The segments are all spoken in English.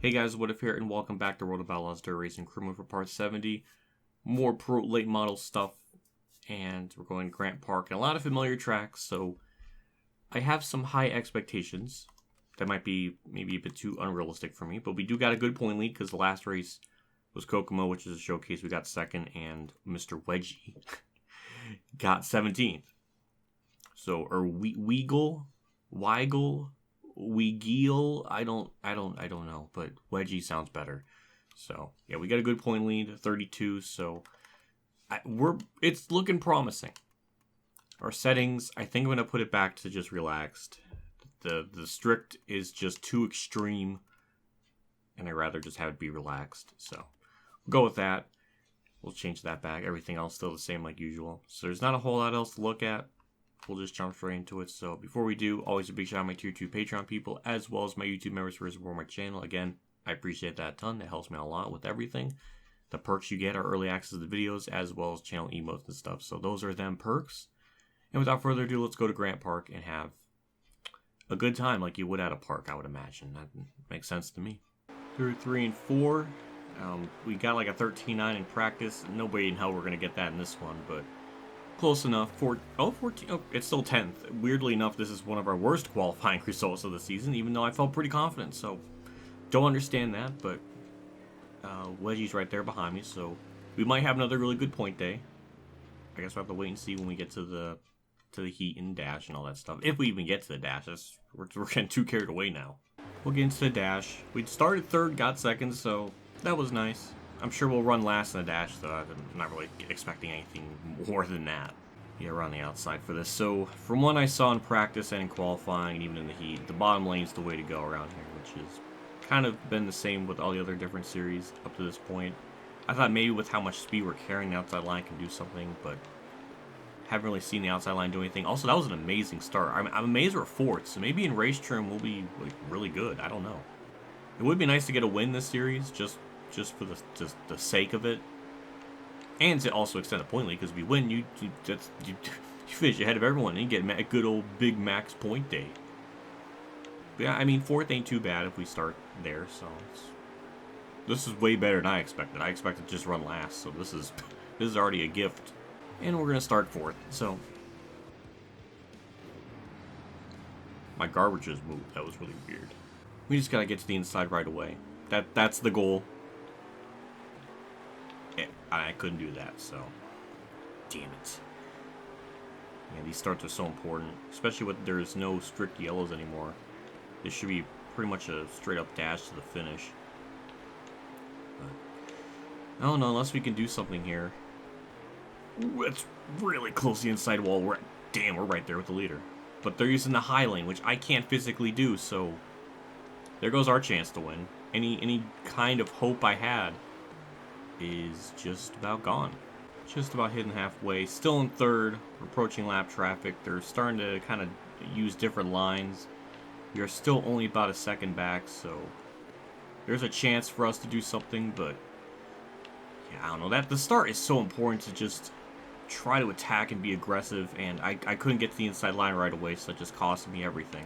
Hey guys, What If here, and welcome back to World of Outlaws Dirt Racing Crewman for part 70. More pro late model stuff, and we're going to Grant Park and a lot of familiar tracks, so I have some high expectations. That might be maybe a bit too unrealistic for me, but we do got a good point lead because the last race was Kokomo, which is a showcase. We got second, and Mr. Wedgie got 17th. So, or Weigel, Weigel, I don't know, but Wedgie sounds better. So yeah, we got a good point lead, 32. So it's looking promising. Our settings, I think I'm gonna put it back to just relaxed. The strict is just too extreme, and I'd rather just have it be relaxed. So we'll go with that. We'll change that back. Everything else still the same like usual. So there's not a whole lot else to look at. We'll just jump straight into it. So before we do, always a big shout out to my tier 2 Patreon people, as well as my YouTube members who support my channel. Again, I appreciate that a ton. That helps me out a lot with everything. The perks you get are early access to the videos, as well as channel emotes and stuff. So those are them perks. And without further ado, let's go to Grant Park and have a good time like you would at a park, I would imagine. That makes sense to me. Through 3 and 4. We got like a 13-9 in practice. No way in hell we're going to get that in this one, but close enough. 14. Oh, it's still 10th. Weirdly enough, this is one of our worst qualifying results of the season, even though I felt pretty confident. So, don't understand that, but Wedgie's right there behind me, so we might have another really good point day. I guess we'll have to wait and see when we get to the heat and dash and all that stuff. If we even get to the dash, we're getting too carried away now. We'll get into the dash. We started third, got second, so that was nice. I'm sure we'll run last in the dash, though. I'm not really expecting anything more than that. Yeah, we're on the outside for this. So, from what I saw in practice and in qualifying, and even in the heat, the bottom lane's the way to go around here, which has kind of been the same with all the other different series up to this point. I thought maybe with how much speed we're carrying, the outside line can do something, but haven't really seen the outside line do anything. Also, that was an amazing start. I'm amazed we're fourth, so maybe in race trim we'll be like really good. I don't know. It would be nice to get a win this series, just for the sake of it, and to also extend the point lead, because if you win, you finish ahead of everyone and you get a good old big max point day. But yeah, I mean, fourth ain't too bad if we start there. So this is way better than I expected. I expected to just run last, so this is already a gift. And we're gonna start fourth. So my garbage just moved. That was really weird. We just gotta get to the inside right away. That's the goal. I couldn't do that, so damn it. Yeah, these starts are so important, especially when there's no strict yellows anymore. This should be pretty much a straight up dash to the finish. But I don't know, unless we can do something here. Ooh, it's really close to the inside wall. We're right there with the leader. But they're using the high lane, which I can't physically do, so there goes our chance to win. Any kind of hope I had is just about gone. Just about hitting halfway. Still in third, approaching lap traffic. They're starting to kind of use different lines. We are still only about a second back, so there's a chance for us to do something, but yeah, I don't know. The start is so important to just try to attack and be aggressive, and I couldn't get to the inside line right away, so it just cost me everything.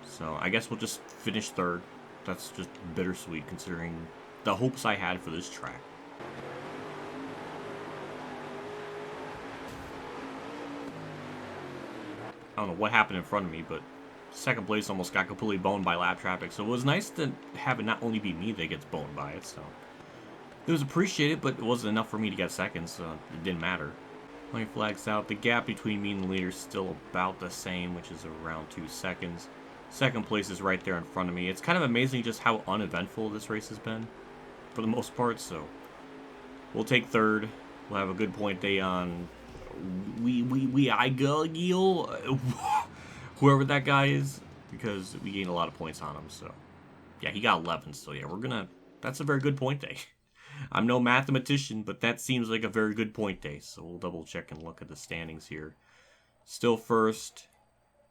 So I guess we'll just finish third. That's just bittersweet considering the hopes I had for this track. I don't know what happened in front of me, but second place almost got completely boned by lap traffic, so it was nice to have it not only be me that gets boned by it, so it was appreciated, but it wasn't enough for me to get second, so it didn't matter. My flag's out. The gap between me and the leader is still about the same, which is around 2 seconds. Second place is right there in front of me. It's kind of amazing just how uneventful this race has been, for the most part, so we'll take third. We'll have a good point day on whoever that guy is, because we gained a lot of points on him, so yeah, he got 11, so yeah, that's a very good point day. I'm no mathematician, but that seems like a very good point day, so we'll double check and look at the standings here. Still first.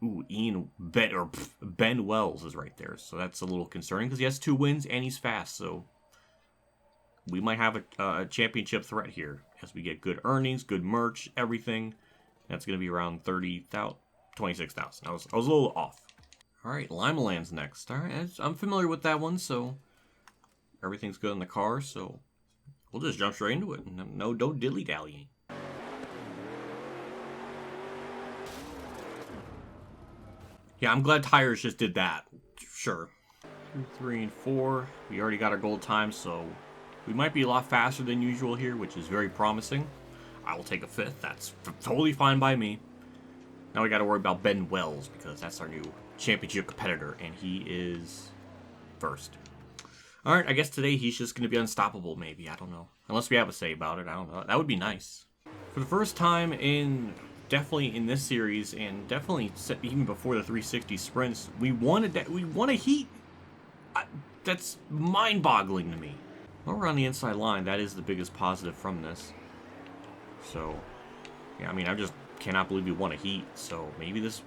Ooh, Ben Wells is right there, so that's a little concerning because he has 2 wins and he's fast, so we might have a championship threat here as we get good earnings, good merch, everything. That's going to be around 26,000. I was a little off. Alright, Limeland's next. Alright, I'm familiar with that one, so everything's good in the car, so we'll just jump straight into it. No dilly-dallying. Yeah, I'm glad tires just did that. Sure. 2, 3, and 4. We already got our gold time, so we might be a lot faster than usual here, which is very promising. I will take a 5th. That's totally fine by me. Now we got to worry about Ben Wells, because that's our new championship competitor, and he is first. Alright, I guess today he's just going to be unstoppable, maybe. I don't know. Unless we have a say about it. I don't know. That would be nice. For the first time definitely in this series, and definitely even before the 360 sprints, we won a heat. That's mind-boggling to me. Well, we're on the inside line. That is the biggest positive from this. So, yeah, I mean, I just cannot believe we won a heat. So maybe this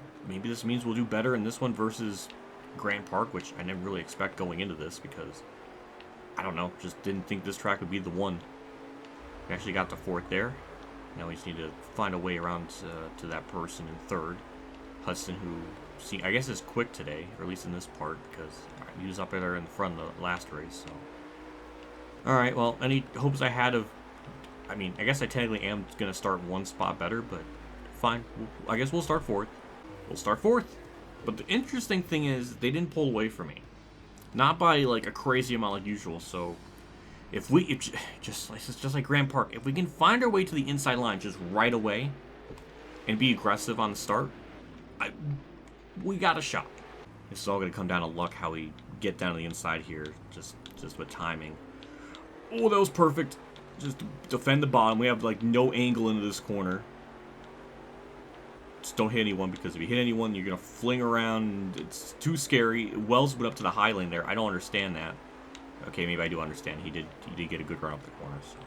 means we'll do better in this one versus Grand Park, which I never really expect going into this because I don't know, just didn't think this track would be the one. We actually got the 4th there. Now we just need to find a way around to that person in 3rd. Hudson, who I guess is quick today, or at least in this part, because he was up there in the front of the last race. So, all right. Well, any hopes I had of? I mean, I guess I technically am going to start one spot better, but fine. I guess we'll start 4th. We'll start 4th. But the interesting thing is they didn't pull away from me, not by like a crazy amount like usual. So. If just like Grand Park, if we can find our way to the inside line just right away and be aggressive on the start, we got a shot. This is all going to come down to luck, how we get down to the inside here, just with timing. Oh, that was perfect. Just defend the bottom. We have like no angle into this corner. Just don't hit anyone, because if you hit anyone, you're going to fling around. It's too scary. Wells went up to the high lane there. I don't understand that. Okay, maybe I do understand. He did get a good run up the corner, so.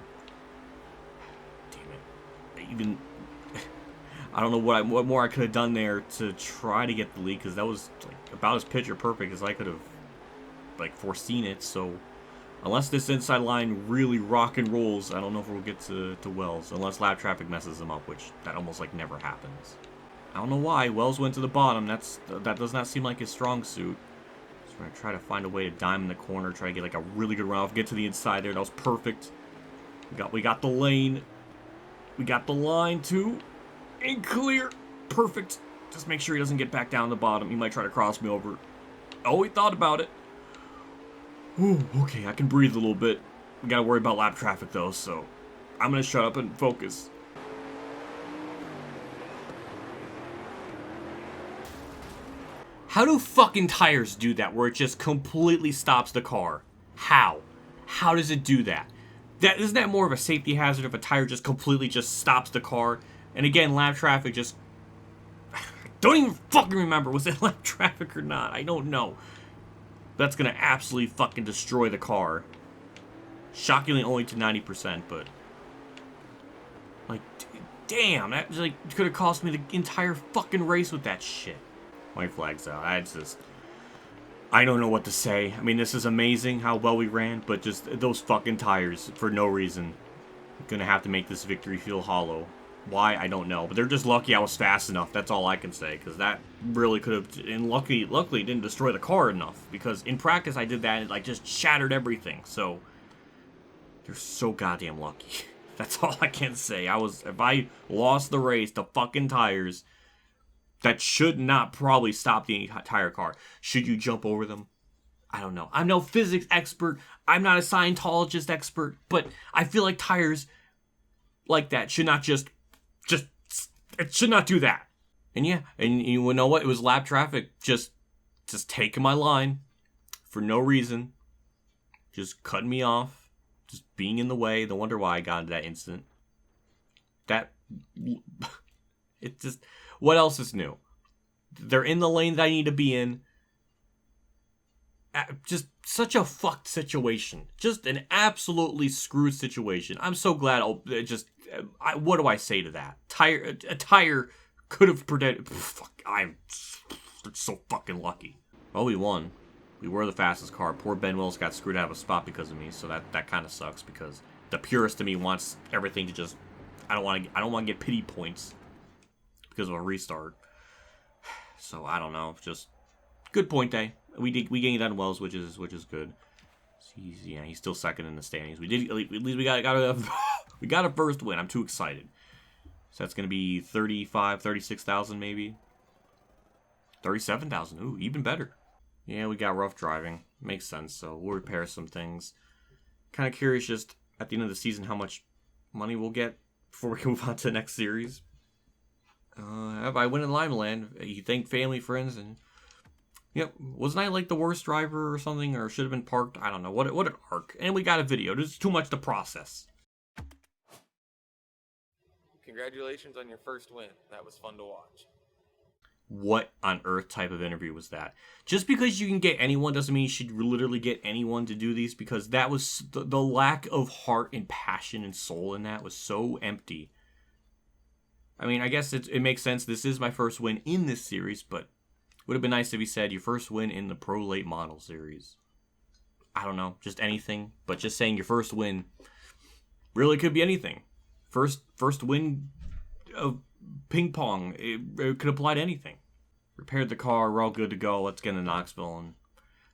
Damn it. Even I don't know what more I could have done there to try to get the lead, because that was like about as picture perfect as I could have like foreseen it. So unless this inside line really rock and rolls, I don't know if we'll get to Wells, unless lap traffic messes them up, which that almost like never happens. I don't know why Wells went to the bottom. That does not seem like his strong suit. We're going to try to find a way to dime in the corner, try to get like a really good run off, get to the inside there. That was perfect. We got the lane. We got the line too. And clear. Perfect. Just make sure he doesn't get back down the bottom. He might try to cross me over. Oh, he thought about it. Ooh, okay, I can breathe a little bit. We got to worry about lap traffic though, so I'm going to shut up and focus. How do fucking tires do that, where it just completely stops the car? How? How does it do that? Isn't that more of a safety hazard if a tire just completely just stops the car? And again, lap traffic just... I don't even fucking remember. Was it lap traffic or not? I don't know. That's gonna absolutely fucking destroy the car. Shockingly only to 90%, but... like, damn, that like could have cost me the entire fucking race with that shit. White flag's out. I don't know what to say. I mean, this is amazing how well we ran, but just those fucking tires for no reason. Gonna have to make this victory feel hollow. Why? I don't know. But they're just lucky I was fast enough. That's all I can say, because that really could have... and luckily it didn't destroy the car enough, because in practice I did that and it like just shattered everything. So they're so goddamn lucky. That's all I can say. If I lost the race to fucking tires, that should not probably stop the entire car. Should you jump over them? I don't know. I'm no physics expert. I'm not a Scientologist expert. But I feel like tires like that should not it should not do that. And yeah, and you know what? It was lap traffic just taking my line for no reason. Just cutting me off. Just being in the way. No wonder why I got into that incident. It just... what else is new? They're in the lane that I need to be in. Just such a fucked situation. Just an absolutely screwed situation. I'm so glad. What do I say to that? A tire could have protected. Fuck, I'm so fucking lucky. Well, we won. We were the fastest car. Poor Ben Wills got screwed out of a spot because of me. So that kind of sucks, because the purist of me wants everything to just... I don't want to get pity points because of a restart. So I don't know, just good point day. We gained on Wells, which is good. He's still second in the standings. At least we got a first win. I'm too excited. So that's gonna be 35, 36,000 maybe. 37,000. Ooh, even better. Yeah, we got rough driving. Makes sense. So we'll repair some things. Kind of curious, just at the end of the season, how much money we'll get before we can move on to the next series. I win in Limeland. You thank family, friends, and yep. Wasn't I like the worst driver or something, or should have been parked? I don't know. What an arc. And we got a video. There's too much to process. Congratulations on your first win. That was fun to watch. What on earth type of interview was that? Just because you can get anyone doesn't mean you should literally get anyone to do these, because that was the lack of heart and passion and soul in that was so empty. I mean, I guess it makes sense. This is my first win in this series, but it would have been nice if he said your first win in the Pro Late Model Series. I don't know, just anything. But just saying your first win really could be anything. First win of ping pong. It could apply to anything. Repaired the car. We're all good to go. Let's get into Knoxville. And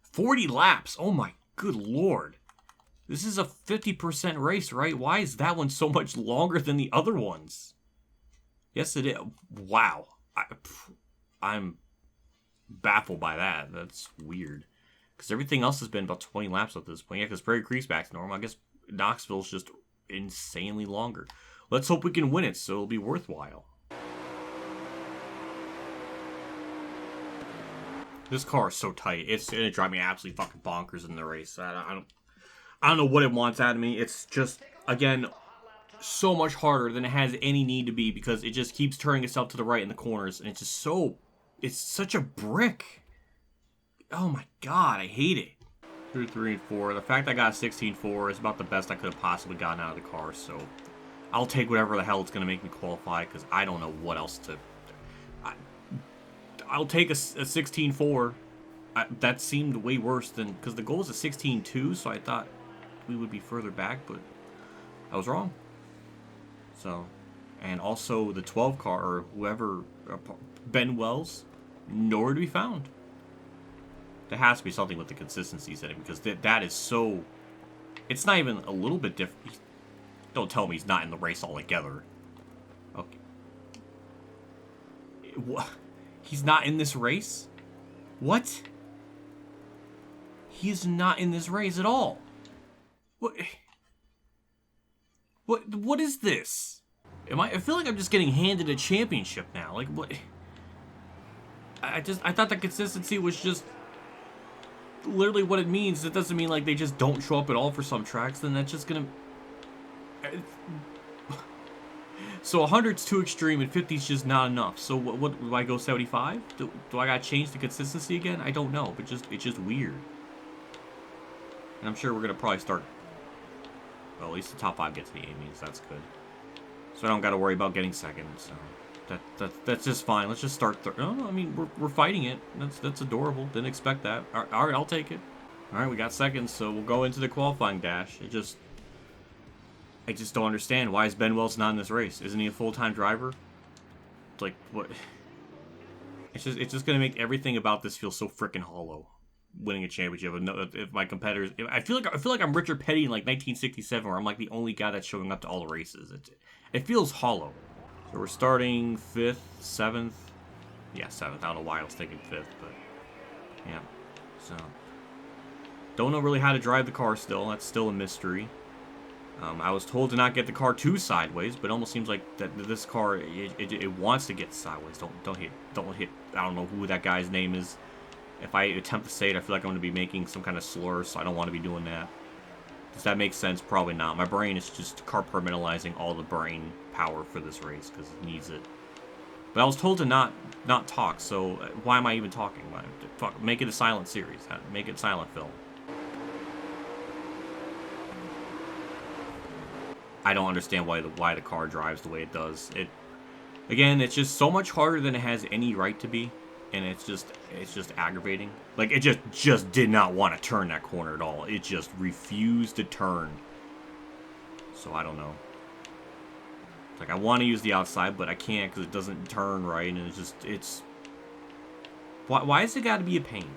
40 laps. Oh my good lord. This is a 50% race, right? Why is that one so much longer than the other ones? Yes, it is. Wow. I'm baffled by that. That's weird. Because everything else has been about 20 laps at this point. Yeah, because Prairie Creek's back to normal. I guess Knoxville's just insanely longer. Let's hope we can win it so it'll be worthwhile. This car is so tight. It's going to drive me absolutely fucking bonkers in the race. I don't know what it wants out of me. It's just, again, so much harder than it has any need to be, because it just keeps turning itself to the right in the corners, and it's just so, it's such a brick. Oh my god, I hate it. 2, 3, and 4. The fact I got a 16.4 is about the best I could have possibly gotten out of the car, so I'll take whatever the hell it's going to make me qualify, because I don't know what else to... I'll take a 16.4. That seemed way worse than... Because the goal is a 16.2, so I thought we would be further back, but I was wrong. So, and also the 12 car, or whoever, Ben Wells, nowhere to be found. There has to be something with the consistency setting, because that is so... It's not even a little bit different. Don't tell me he's not in the race altogether. Okay. What? He's not in this race? What? He's not in this race at all. What? What is this? I feel like I'm just getting handed a championship now. Like, what? I thought the consistency was just literally what it means. It doesn't mean like they just don't show up at all for some tracks. Then that's just gonna... So 100's too extreme and 50's just not enough. So what do I go 75? Do I gotta change the consistency again? I don't know, but it's just weird. And I'm sure we're gonna probably start... Well, at least the top 5 gets the Amy's. That's good. So I don't gotta worry about getting second. So that's just fine. Let's just start third. No, I mean we're fighting it. That's adorable. Didn't expect that. All right, I'll take it. All right, we got seconds, so we'll go into the qualifying dash. I just don't understand. Why is Ben Wells not in this race? Isn't he a full-time driver? It's like, what? It's just gonna make everything about this feel so freaking hollow. Winning a championship. If my competitors, I feel like I'm Richard Petty in like 1967, where I'm like the only guy that's showing up to all the races. It feels hollow. So we're starting 5th, 7th. Yeah, 7th. I don't know why I was thinking 5th, but yeah. So don't know really how to drive the car still. That's still a mystery. I was told to not get the car too sideways, but it almost seems like that this car it wants to get sideways. Don't hit. I don't know who that guy's name is. If I attempt to say it, I feel like I'm going to be making some kind of slur, so I don't want to be doing that. Does that make sense? Probably not. My brain is just compartmentalizing all the brain power for this race because it needs it. But I was told to not talk, so why am I even talking? Fuck, make it a silent series. Make it silent film. I don't understand why the car drives the way it does. Again, it's just so much harder than it has any right to be, and it's just aggravating. Like, it just did not want to turn that corner at all. It just refused to turn. So I don't know. It's like I want to use the outside, but I can't because it doesn't turn right, and Why has it got to be a pain?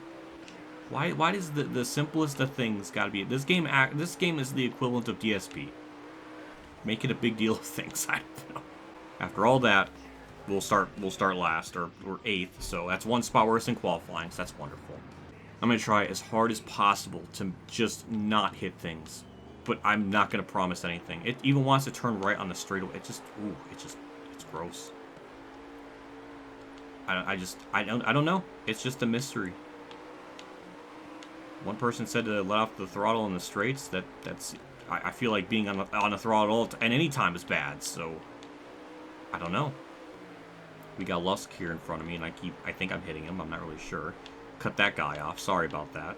Why does the simplest of things got to be... This game is the equivalent of DSP. Make it a big deal of things. I don't know. After all that, we'll start last, or we're 8th, so that's one spot worse than qualifying, so that's wonderful. I'm going to try as hard as possible to just not hit things, but I'm not going to promise anything. It even wants to turn right on the straightaway. It's gross. I don't know. It's just a mystery. One person said to let off the throttle in the straights. I feel like being on the throttle at any time is bad, so I don't know. We got Lusk here in front of me, and I think I'm hitting him. I'm not really sure. Cut that guy off. Sorry about that.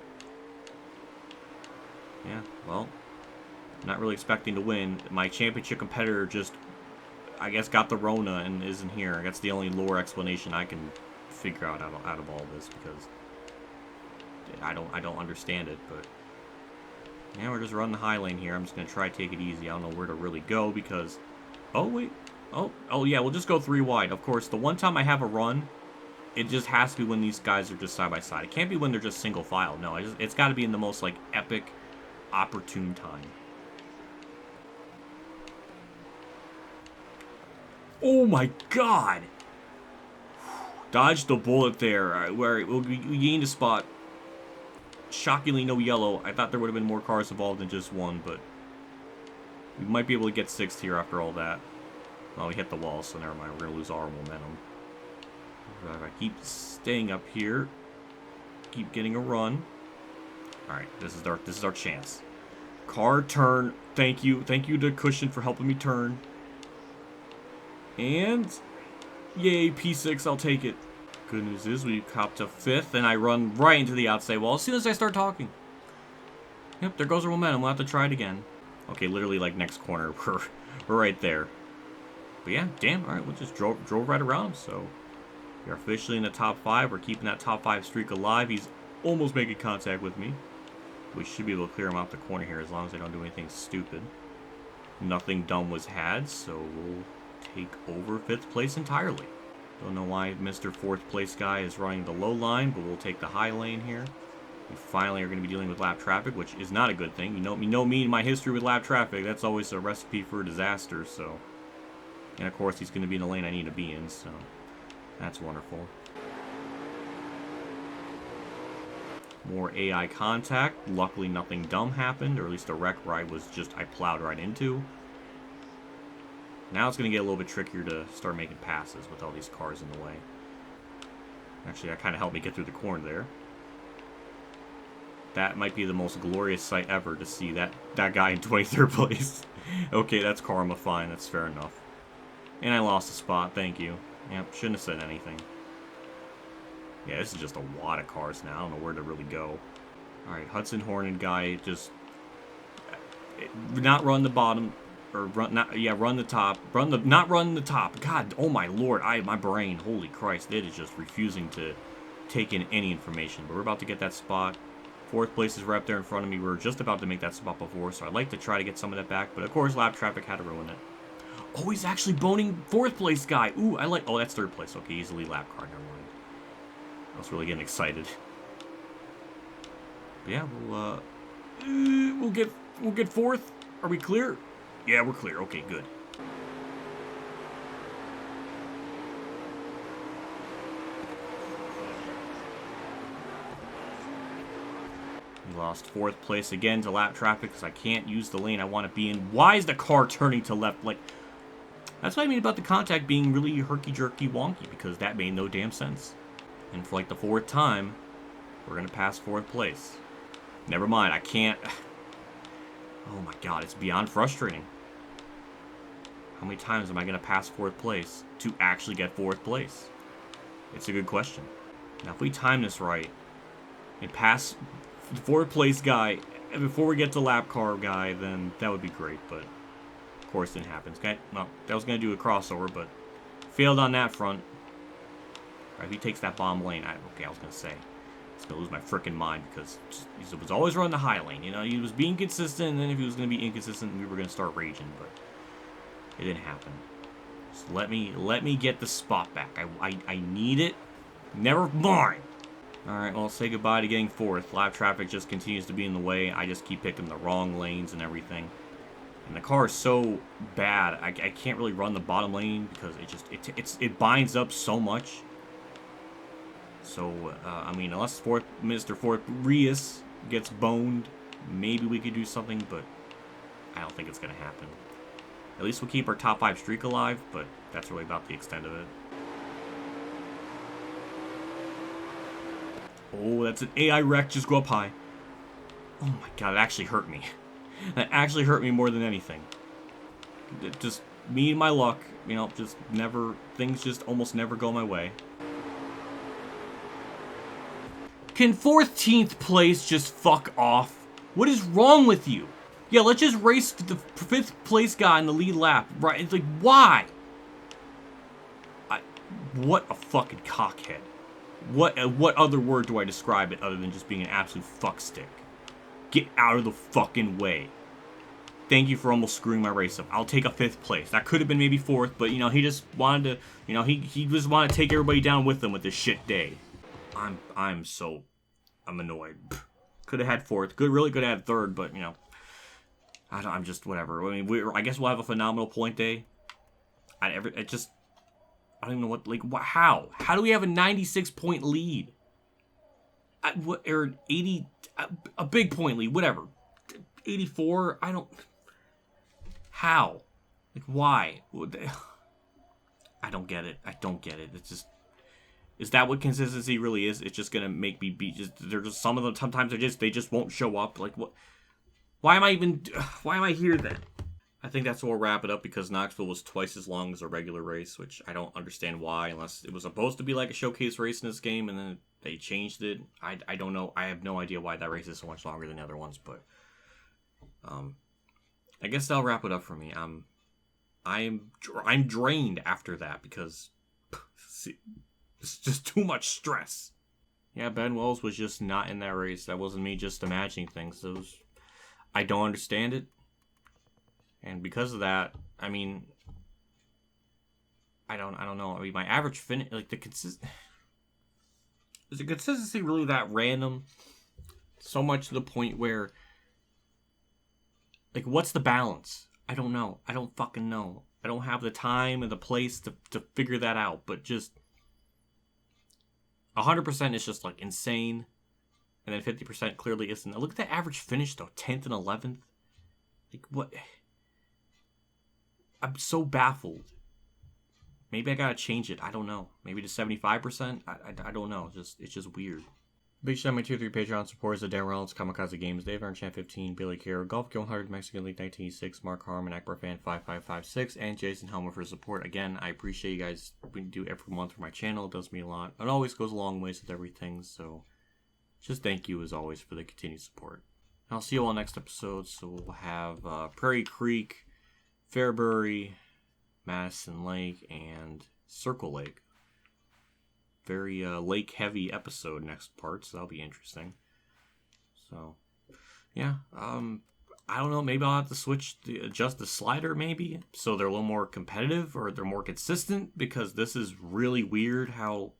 Yeah, well, not really expecting to win. My championship competitor just, I guess, got the Rona and isn't here. That's the only lore explanation I can figure out of all this, because I don't understand it. But yeah, we're just running the high lane here. I'm just gonna try to take it easy. I don't know where to really go because, oh wait, oh yeah, we'll just go 3 wide. Of course, the one time I have a run, it just has to be when these guys are just side by side. It can't be when they're just single file. No, it's got to be in the most like epic, opportune time. Oh my god! Dodged the bullet there. All right, we gained a spot. Shockingly, no yellow. I thought there would have been more cars involved than just one, but we might be able to get 6th here after all that. Well, we hit the wall, so never mind. We're going to lose our momentum. If I keep staying up here, keep getting a run. All right, this is our chance. Car turn. Thank you to Cushion for helping me turn. And yay, P6. I'll take it. Good news is we cop to 5th, and I run right into the outside wall as soon as I start talking. Yep, there goes our momentum. We'll have to try it again. Okay, literally like next corner, we're right there. But yeah, damn. All right, we just drove right around him. So. We're officially in the top 5. We're keeping that top 5 streak alive. He's almost making contact with me. We should be able to clear him off the corner here as long as I don't do anything stupid. Nothing dumb was had, so we'll take over 5th place entirely. Don't know why Mr. 4th place guy is running the low line, but we'll take the high lane here. We finally are going to be dealing with lap traffic, which is not a good thing. You know me and my history with lap traffic. That's always a recipe for disaster, so. And of course, he's going to be in the lane I need to be in, so. That's wonderful. More AI contact. Luckily, nothing dumb happened, or at least the wreck ride was just I plowed right into. Now it's going to get a little bit trickier to start making passes with all these cars in the way. Actually, that kind of helped me get through the corner there. That might be the most glorious sight ever to see that guy in 23rd place. Okay, that's karma. Fine, that's fair enough. And I lost a spot. Thank you. Yep, shouldn't have said anything. Yeah, this is just a lot of cars now. I don't know where to really go. Alright, Hudson Hornet guy just... Not run the bottom. Or run the top. Not run the top. God, oh my lord. My brain, holy Christ. It is just refusing to take in any information. But we're about to get that spot. 4th place is right up there in front of me. We were just about to make that spot before. So I'd like to try to get some of that back. But of course, lap traffic had to ruin it. Oh, he's actually boning 4th place guy. Ooh, I like... Oh, that's 3rd place. Okay, easily lap car. Never mind. I was really getting excited. But yeah, we'll get 4th. Are we clear? Yeah, we're clear. Okay, good. We lost 4th place again to lap traffic because I can't use the lane I want to be in. Why is the car turning to left? Like... That's what I mean about the contact being really herky-jerky wonky, because that made no damn sense. And for like the 4th time, we're going to pass 4th place. Never mind, I can't... Oh my god, it's beyond frustrating. How many times am I going to pass 4th place to actually get 4th place? It's a good question. Now, if we time this right and pass the 4th place guy before we get to lap car guy, then that would be great, but... Of course, didn't happen. Okay, well, that was going to do a crossover, but failed on that front. All right, if he takes that bomb lane, okay, I was going to say, it's going to lose my freaking mind because he was always running the high lane. You know, he was being consistent, and then if he was going to be inconsistent, we were going to start raging, but it didn't happen. Just let me get the spot back. I need it. Never mind. Alright, well, say goodbye to getting fourth. Live traffic just continues to be in the way. I just keep picking the wrong lanes and everything. And the car is so bad, I can't really run the bottom lane because it binds up so much. So, I mean, unless Mr. Fort Reus gets boned, maybe we could do something, but I don't think it's going to happen. At least we'll keep our top 5 streak alive, but that's really about the extent of it. Oh, that's an AI wreck. Just go up high. Oh my god, it actually hurt me. That actually hurt me more than anything. Just me and my luck, you know, just never, things just almost never go my way. Can 14th place just fuck off? What is wrong with you? Yeah, let's just race the 5th place guy in the lead lap. Right? It's like, why? What a fucking cockhead. What other word do I describe it other than just being an absolute fuckstick? Get out of the fucking way. Thank you for almost screwing my race up. I'll take a 5th place. That could have been maybe 4th, but, you know, he just wanted to, you know, he just wanted to take everybody down with him with this shit day. I'm annoyed. Could have had 4th. Really could have had 3rd, but, you know, I'm just, whatever. I mean, I guess we'll have a phenomenal point day. I don't even know what, like, how? How do we have a 96-point lead? Or 80, a big point lead, whatever. 84, how? Like, why? I don't get it. I don't get it. It's just, is that what consistency really is? It's just gonna make me be, they're just, some of them, sometimes they just won't show up. Like, what? Why am I here then? I think that's where we'll wrap it up because Knoxville was twice as long as a regular race, which I don't understand why, unless it was supposed to be like a showcase race in this game and then they changed it. I don't know. I have no idea why that race is so much longer than the other ones, but I guess that'll wrap it up for me. I'm drained after that because it's just too much stress. Yeah, Ben Wells was just not in that race. That wasn't me just imagining things. I don't understand it. And because of that, I mean, I don't know. I mean, my average finish, like is the consistency really that random? So much to the point where, like, what's the balance? I don't know. I don't fucking know. I don't have the time and the place to figure that out. But just 100% is just like insane, and then 50% clearly isn't. Look at the average finish though, 10th and 11th. Like what? I'm so baffled. Maybe I gotta change it. I don't know. Maybe to 75%. I don't know. It's just weird. Big shout out to my tier 3 Patreon supporters: Dan Reynolds, Kamikazegames, Dave Aaron Chan 15, Billy Carroll, Golf Go 100, Mexican League 1986, Mark Harman, Akbar Fan 5556, and Jason Hellman for support. Again, I appreciate you guys. We do every month for my channel. It does mean a lot. It always goes a long ways with everything. So, just thank you as always for the continued support. I'll see you all next episode. So we'll have Prairie Creek, Fairbury, Madison Lake, and Circle Lake. Very lake-heavy episode next part, so that'll be interesting. So, yeah. I don't know. Maybe I'll have to adjust the slider, maybe, so they're a little more competitive or they're more consistent. Because this is really weird. How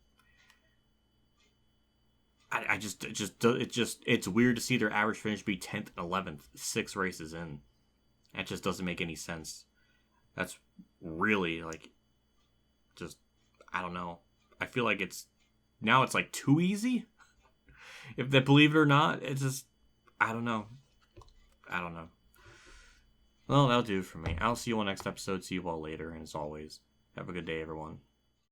it's weird to see their average finish be 10th and 11th, 6 races in. That just doesn't make any sense. That's really like, just, I don't know. I feel like it's like too easy. If they believe it or not, it's just, I don't know. Well, that'll do it for me. I'll see you all next episode. See you all later. And as always, have a good day, everyone.